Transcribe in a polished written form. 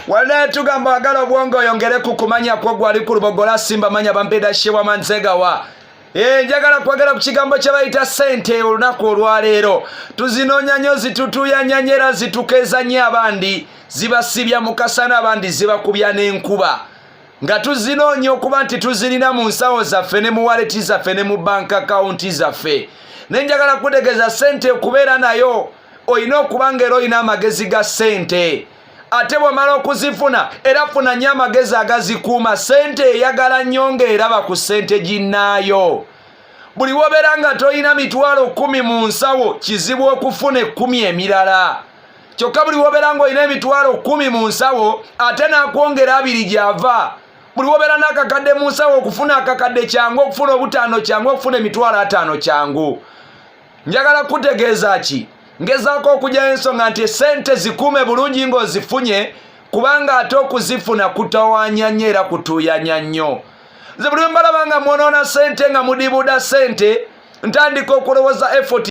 Wale tugamba agala obwongo yongere kukumanya kwa gwali ku lubogola simba manya bampeda shewa manzegawa. Njagala kwagala ku kigambo kye bayita Sente olunaku olwaleero. Tuzinonya nnyo zitutuyanya nyera zitukeza nnyo abandi. Zibasibya mukasana abandi zibakubya n'enkuba. Nga tuzinoonya okuba nti tuzirina mu nsawo zaffe ne mu waleti zaffe ne mu bank account zaffe. Nenjagala kutegeeza Sente okubeera nayo oyina okuba ng'era oyina amagezi ga Sente. Ate bw'omala okuzifuna era funa nnyo amagezi agazikuuma. Sente eyagala nnyo ng'eraba ku Sente ginnaayo. Buli wobeera nga toyina mitwalo 10 mu nsawo kizibu okufuna 10 emirala. Kyokka buli wobeera ng'olina emitwalo 10 mu nsawo ate n'akwongera 2 gy'ava. Buli wobeera n'akakadde mu nsawo okufuna akakadde kyangu, okufuna obutaano kyangu, okufuna emitwalo 5 kyangu. Njagala kutegeeza ki? Ngezaako okugya ensonga nti Sente zikuume bulungi ng'ozifunye kubanga ate okuzifuna kutawanya nnyo era kutuyanya nnyo. Nze buli mbalaba nga mwonoona Sente nga mudibuda Sente ntandika okulowooza effort